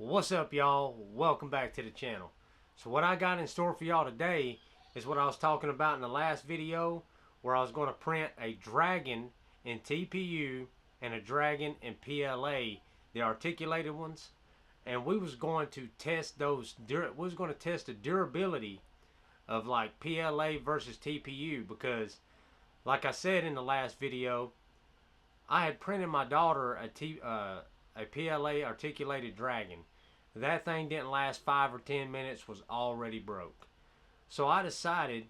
What's up, y'all? Welcome back to the channel. So what I got in store for y'all today is what I was talking about in the last video, where I was going to print a dragon in TPU and a dragon in PLA, the articulated ones, and we was going to test those. We was going to test the durability of like PLA versus TPU, because like I said in the last video, I had printed my daughter a PLA articulated dragon. That thing didn't last 5 or 10 minutes, was already broke. So I decided,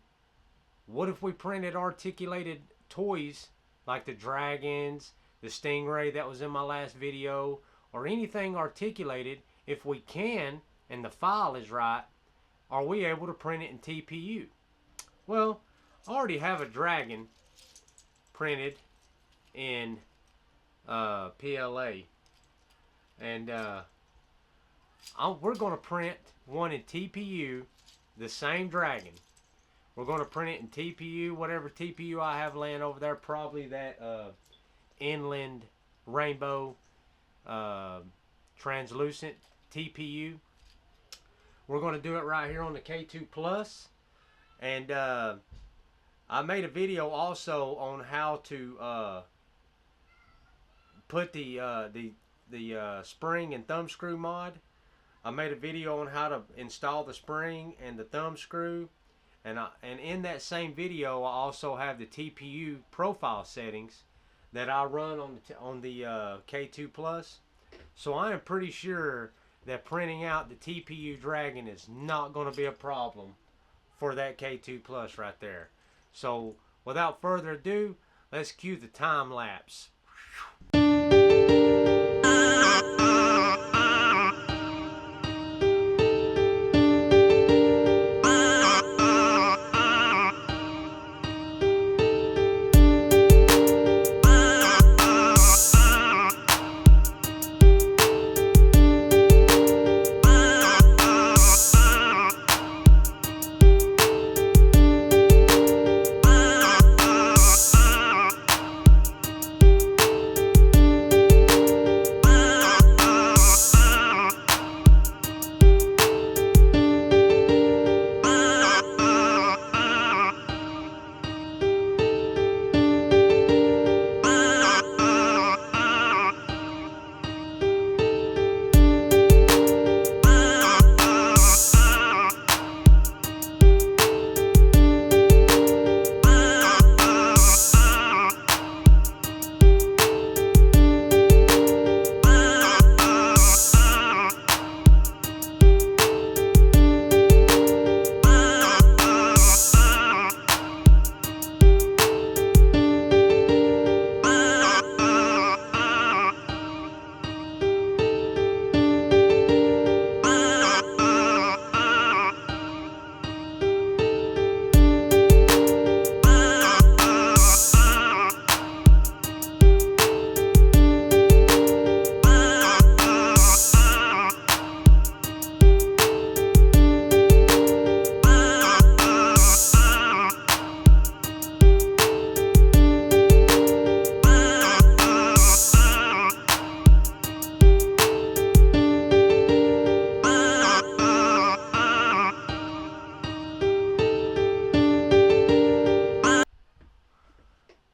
what if we printed articulated toys like the dragons, the stingray that was in my last video, or anything articulated? If we can, and the file is right, are we able to print it in TPU? Well, I already have a dragon printed in PLA, and we're going to print one in TPU, the same dragon. We're going to print it in TPU, whatever TPU I have laying over there, probably that inland rainbow translucent TPU. We're going to do it right here on the K2 Plus, and I made a video also on how to put the spring and thumb screw mod. I made a video on how to install the spring and the thumb screw, and in that same video I also have the TPU profile settings that I run on the K2 Plus. So I am pretty sure that printing out the TPU dragon is not going to be a problem for that K2 Plus right there. So without further ado, let's cue the time lapse.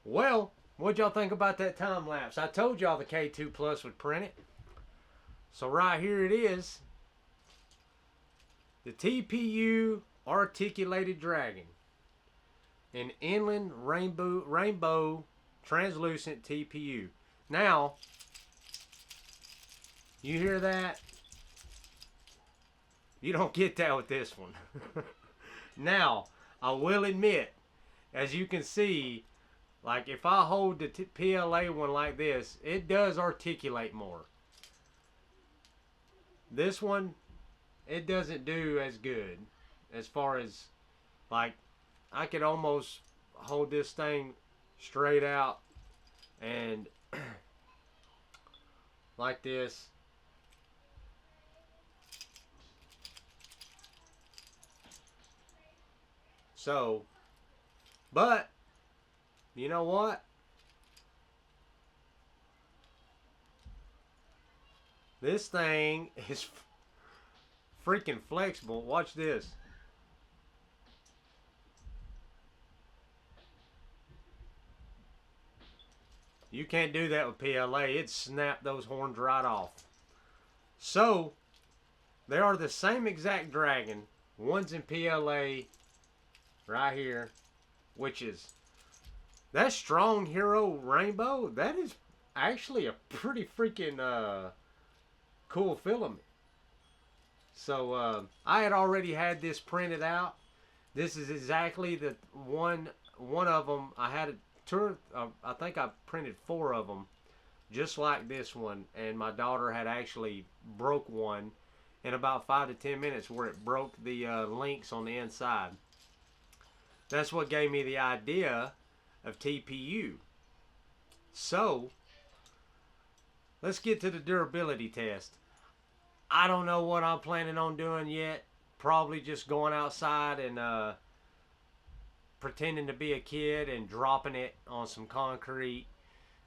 Well, what'd y'all think about that time lapse? I told y'all the K2 Plus would print it. So right here it is. The TPU articulated dragon. An inland rainbow translucent TPU. Now, you hear that? You don't get that with this one. Now, I will admit, as you can see, like if I hold the PLA one like this, it does articulate more. This one, it doesn't do as good as far as, like, I could almost hold this thing straight out and like this. So, but you know what? This thing is freaking flexible. Watch this. You can't do that with PLA. It'd snap those horns right off. So, they are the same exact dragon. One's in PLA right here, which is that Strong Hero Rainbow. That is actually a pretty freaking cool filament. So I had already had this printed out. This is exactly the one of them. I had a tour. I think I printed 4 of them, just like this one. And my daughter had actually broke one in about 5 to 10 minutes, where it broke the links on the inside. That's what gave me the idea of TPU. So let's get to the durability test. I don't know what I'm planning on doing yet. Probably just going outside and pretending to be a kid and dropping it on some concrete.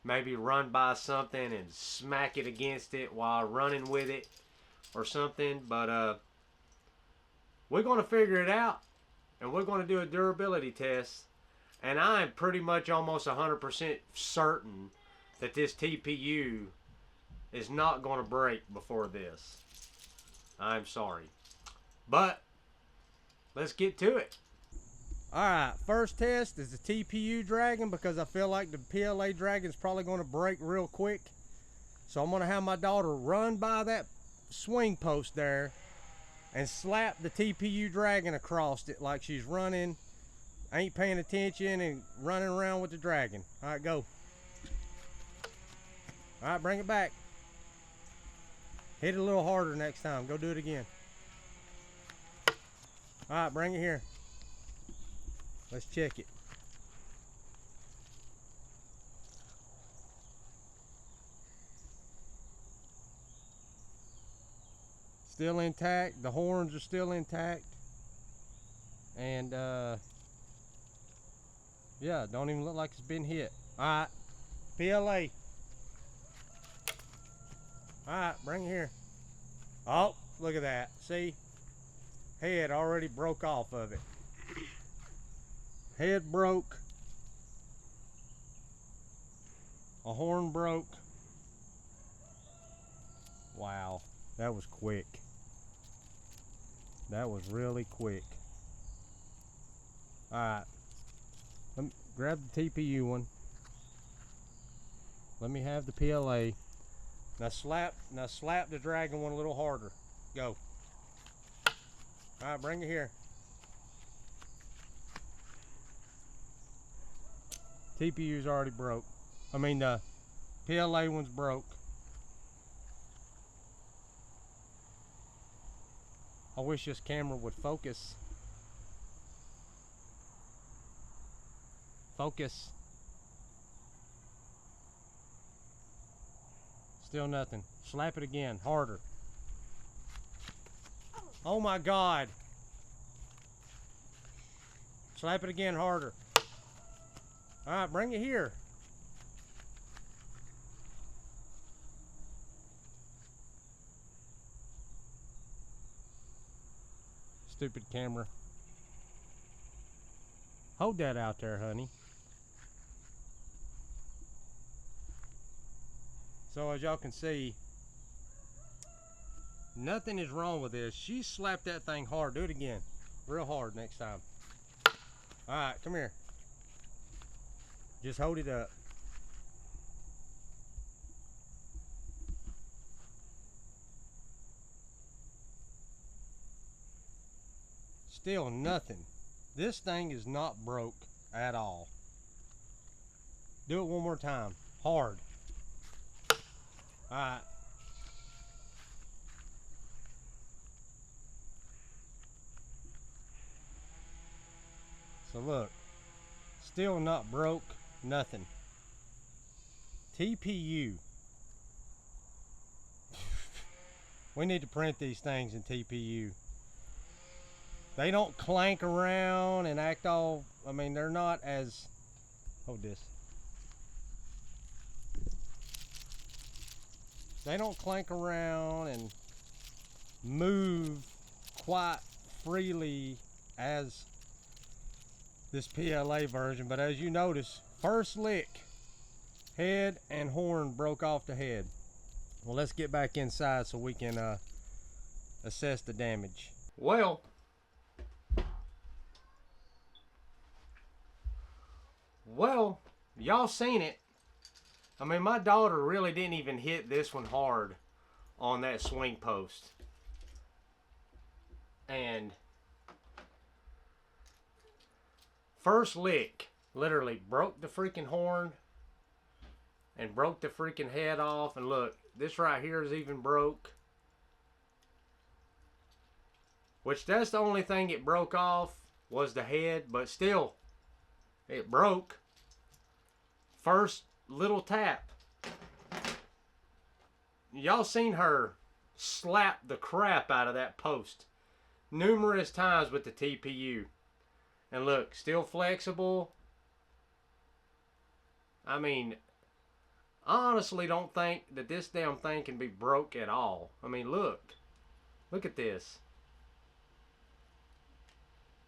Maybe run by something and smack it against it while running with it or something. But we're going to figure it out, and we're going to do a durability test. And I'm pretty much almost 100% certain that this TPU is not going to break before this. I'm sorry. But let's get to it. Alright, first test is the TPU Dragon, because I feel like the PLA Dragon is probably going to break real quick. So I'm going to have my daughter run by that swing post there and slap the TPU Dragon across it like she's running, ain't paying attention, and running around with the dragon. Alright, go. Alright, bring it back. Hit it a little harder next time. Go do it again. Alright, bring it here. Let's check it. Still intact. The horns are still intact. And yeah, don't even look like it's been hit. Alright, PLA. Alright, bring it here. Oh, look at that. See? Head already broke off of it. Head broke. A horn broke. Wow, that was quick. That was really quick. Alright, let me grab the TPU one. Let me have the PLA. Now slap the dragon one a little harder. Go. Alright, bring it here. TPU's already broke. I mean, the PLA one's broke. I wish this camera would focus. Focus. Still nothing. Slap it again, harder. Oh my God. Slap it again, harder. Alright, bring it here. Stupid camera. Hold that out there, honey. So as y'all can see, nothing is wrong with this. She slapped that thing hard. Do it again. Real hard next time. Alright, come here. Just hold it up. Still nothing. This thing is not broke at all. Do it one more time. Hard. Alright. So look. Still not broke. Nothing. TPU. We need to print these things in TPU. They don't clank around and act all, I mean, they're not as, hold this. they don't clank around and move quite freely as this PLA version. But as you notice, first lick, head and horn broke off the head. Well, let's get back inside so we can assess the damage. Well, y'all seen it. I mean, my daughter really didn't even hit this one hard on that swing post. And first lick literally broke the freaking horn and broke the freaking head off. And look, this right here is even broke. Which that's the only thing it broke off was the head, but still, it broke. First little tap. Y'all seen her slap the crap out of that post numerous times with the TPU. And look, still flexible. I mean, I honestly don't think that this damn thing can be broke at all. I mean, look. Look at this.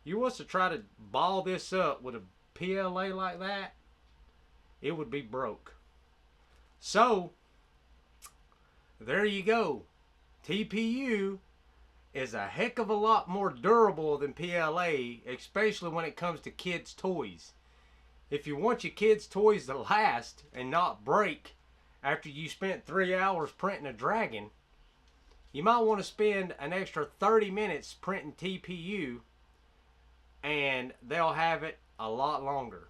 You was to try to ball this up with a PLA like that, it would be broke. So, there you go. TPU is a heck of a lot more durable than PLA, especially when it comes to kids' toys. If you want your kids' toys to last and not break after you spent 3 hours printing a dragon, you might want to spend an extra 30 minutes printing TPU, and they'll have it a lot longer.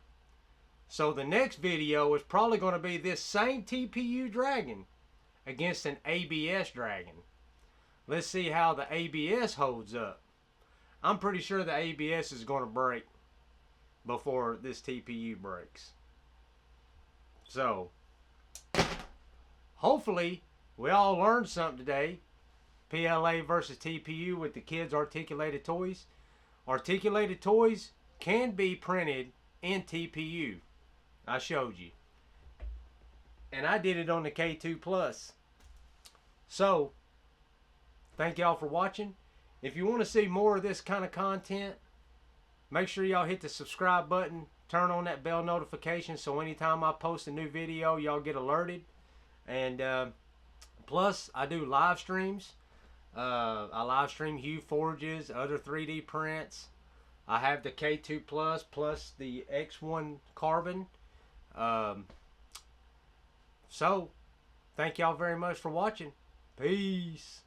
So the next video is probably going to be this same TPU dragon against an ABS dragon. Let's see how the ABS holds up. I'm pretty sure the ABS is going to break before this TPU breaks. So, hopefully, we all learned something today. PLA versus TPU with the kids' articulated toys. Articulated toys can be printed in TPU. I showed you. And I did it on the K2 Plus. So, thank y'all for watching. If you want to see more of this kind of content, make sure y'all hit the subscribe button. Turn on that bell notification so anytime I post a new video, y'all get alerted. And plus, I do live streams. I live stream Hue Forges, other 3D prints. I have the K2 plus the X1 Carbon. So, thank y'all very much for watching. Peace.